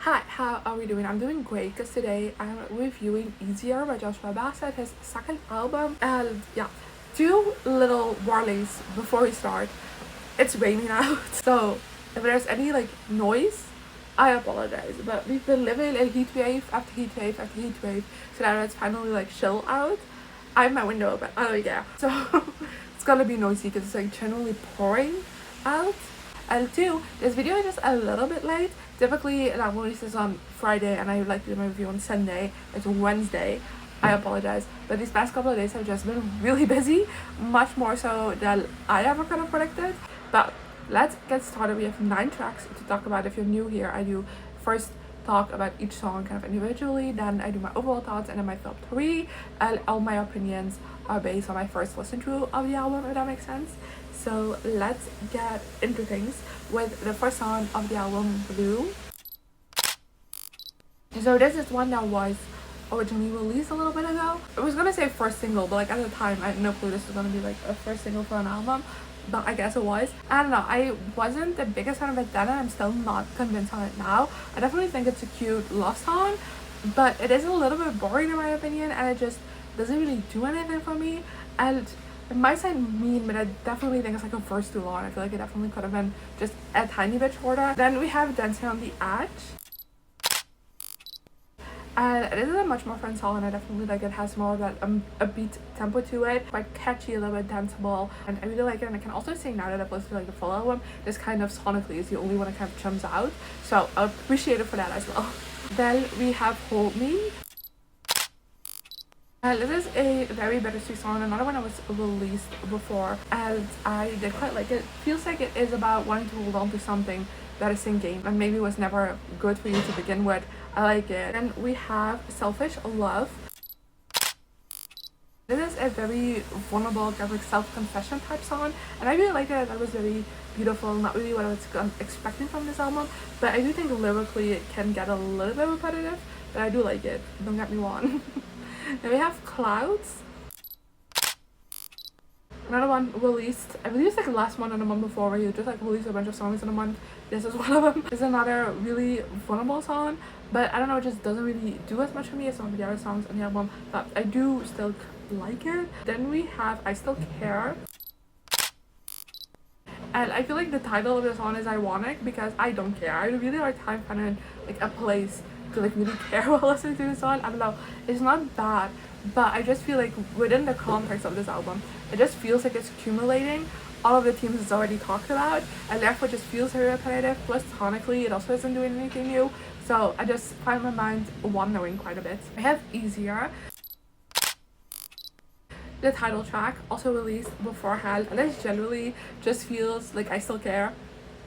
Hi, how are we doing? I'm doing great because today I'm reviewing Easier by Joshua Bassett, his second album. And yeah, two little warnings before we start. It's raining out, so if there's any like noise, I apologize. But we've been living in heat wave after heat wave after heat wave, so now it's finally like chill out. I have my window open. Oh yeah, so it's gonna be noisy because it's like generally pouring out. And two, this video is just a little bit late. Typically that releases on Friday and I like to do my review on Sunday. It's Wednesday. I apologize. But these past couple of days have just been really busy, much more so than I ever could have predicted. But let's get started. We have 9 tracks to talk about. If you're new here, I do first talk about each song kind of individually, then I do my overall thoughts, and then my top 3, and all my opinions are based on my first listen through of the album, if that makes sense. So let's get into things with the first song of the album, Blue. So this is one that was originally released a little bit ago. I was gonna say first single, but like at the time I had no clue this was gonna be like a first single for an album, but I guess it was. I don't know, I wasn't the biggest fan of it then and I'm still not convinced on it now. I definitely think it's a cute love song, but it is a little bit boring in my opinion, and it just doesn't really do anything for me. And it might sound mean, but I definitely think it's like a verse too long. I feel like it definitely could have been just a tiny bit shorter. Then we have Dancing on the Edge. And this is a much more fun song, and I definitely like it. Has more of that a beat tempo to it, quite catchy, a little bit danceable, and I really like it. And I can also say now that I've listened to like the full album, this kind of sonically is the only one that kind of jumps out, so I appreciate it for that as well. Then we have Hold Me. This is a very bittersweet song, another one that was released before, and I did quite like it. Feels like it is about wanting to hold on to something that is sinking and maybe was never good for you to begin with. I like it. And we have Selfish Love. This is a very vulnerable, kind of like self-confession type song, and I really like it. That was very beautiful, not really what I was expecting from this album, but I do think lyrically it can get a little bit repetitive, but I do like it, don't get me wrong. Then we have Clouds. Another one released, I believe it's like the last one and the one before, where you just like release a bunch of songs in a month. This is one of them. It's another really vulnerable song, but I don't know, it just doesn't really do as much for me as some of the other songs on the album, but I do still like it. Then we have I Still Care. And I feel like the title of the song is ironic because I don't care. I have a really hard time finding like a place to like really care while listening to the song. I don't know, it's not bad, but I just feel like within the context of this album, it just feels like it's accumulating all of the themes it's already talked about, and therefore just feels very repetitive. Plus tonically it also isn't doing anything new, so I just find my mind wandering quite a bit. I have Easier, the title track, also released beforehand, and this generally just feels like I Still Care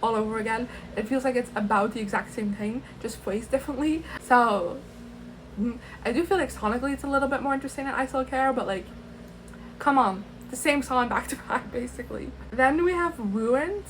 all over again. It feels like it's about the exact same thing, just phrased differently. So I do feel like sonically it's a little bit more interesting than I Still Care, but like, come on, the same song back to back basically. Then we have Ruined,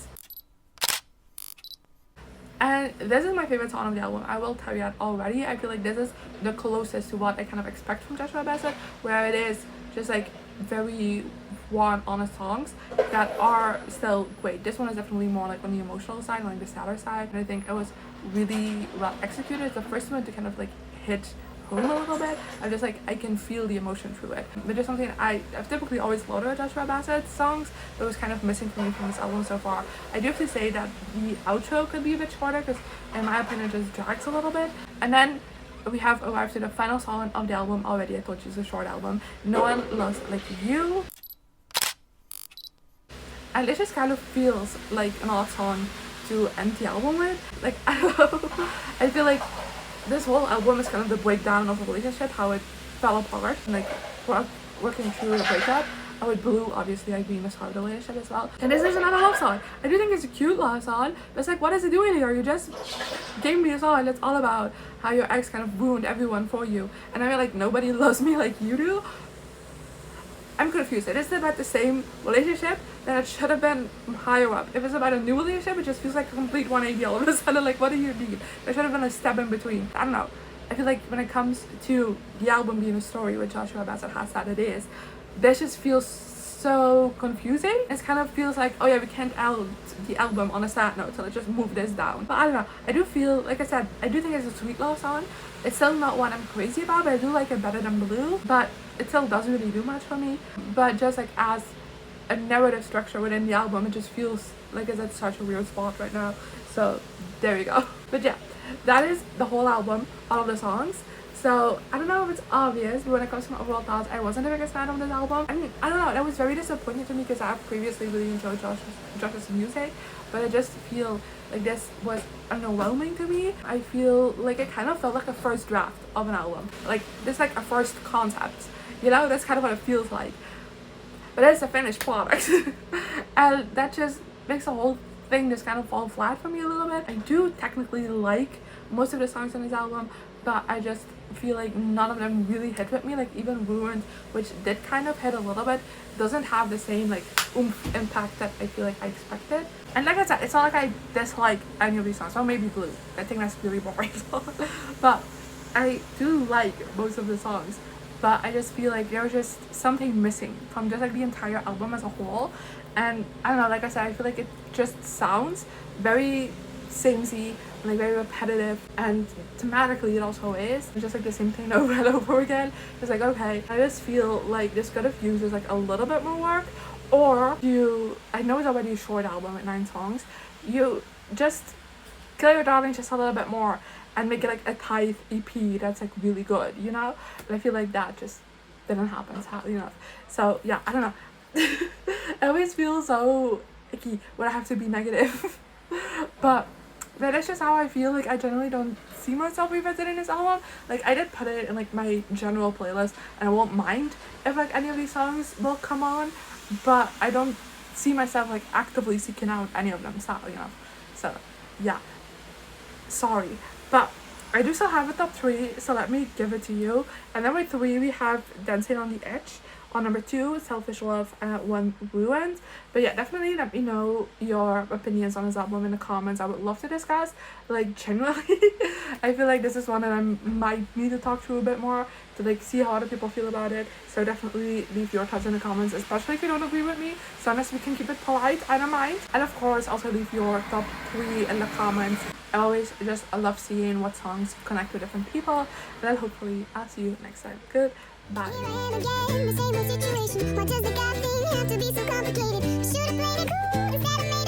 and this is my favorite song of the album. I will tell you that already. I feel like this is the closest to what I kind of expect from Joshua Bassett, where it is just like very raw, honest songs that are still great. This one is definitely more like on the emotional side, like the sadder side, and I think it was really well executed. It's the first one to kind of like hit home a little bit. I can feel the emotion through it, which is something I've typically always loved about Joshua Bassett songs, but was kind of missing for me from this album so far. I do have to say that the outro could be a bit shorter because in my opinion it just drags a little bit. And then we have arrived to the final song of the album already. I told you it's a short album. No One Loves Like You. And it just kind of feels like an odd song to end the album with. Like, I don't know, I feel like this whole album is kind of the breakdown of a relationship, how it fell apart, and like working through the breakup. Oh, with Blue, obviously, like being a start of the relationship as well. And this is another love song. I do think it's a cute love song, but it's like, what is it doing here? You just gave me a song that's all about how your ex kind of ruined everyone for you, and I feel like nobody loves me like you do. I'm confused. It is about the same relationship, then it should have been higher up. If it's about a new relationship, it just feels like a complete 180 all of a sudden. Like, what do you mean? There should have been a step in between. I don't know. I feel like when it comes to the album being a story, which Joshua Bassett has that it is, this just feels so confusing. It kind of feels like, oh yeah, we can't end the album on a sad note, so let's just move this down. But I don't know, I do feel, like I said, I do think it's a sweet love song. It's still not one I'm crazy about, but I do like it better than Blue, but it still doesn't really do much for me. But just like as a narrative structure within the album, it just feels like it's at such a weird spot right now. So there you go. But yeah, that is the whole album, all of the songs. So I don't know if it's obvious, but when it comes to my overall thoughts, I wasn't the biggest fan of this album. I mean, I don't know, that was very disappointing to me because I've previously really enjoyed Josh's music, but I just feel like this was underwhelming to me. I feel like it kind of felt like a first draft of an album. Like, this like a first concept, you know? That's kind of what it feels like. But it's a finished product. And that just makes the whole thing just kind of fall flat for me a little bit. I do technically like most of the songs on this album, but I just feel like none of them really hit with me. Like even Ruined, which did kind of hit a little bit, doesn't have the same like oomph impact that I feel like I expected. And like I said, it's not like I dislike any of these songs. Or maybe Blue. I think that's really boring. But I do like most of the songs. But I just feel like there was just something missing from just like the entire album as a whole. And I don't know, like I said, I feel like it just sounds very samey, like very repetitive, and thematically it also is. It's just like the same thing over and over again. It's like, okay, I just feel like this could have used like a little bit more work, or I know it's already a short album at 9 songs, you just kill your darling just a little bit more and make it like a tight EP that's like really good, you know? And I feel like that just didn't happen, sadly enough. So yeah, I don't know. I always feel so icky when I have to be negative. But that's just how I feel. Like I generally don't see myself revisiting this album. Like I did put it in like my general playlist, and I won't mind if like any of these songs will come on, but I don't see myself like actively seeking out any of them, sadly enough. So yeah, sorry. But I do still have a top 3, so let me give it to you. And then with 3 we have Dancing on the Edge. On number 2, Selfish Love, 1, Ruined. But yeah, definitely let me know your opinions on this album in the comments. I would love to discuss. Like, genuinely, I feel like this is one that I might need to talk through a bit more to like see how other people feel about it. So definitely leave your thoughts in the comments, especially if you don't agree with me. So unless we can keep it polite, I don't mind. And of course, also leave your top 3 in the comments. I always just love seeing what songs connect with different people. And then hopefully I'll see you next time. Good. Bye. Why does the God thing have to be so complicated? Should've played it cool instead of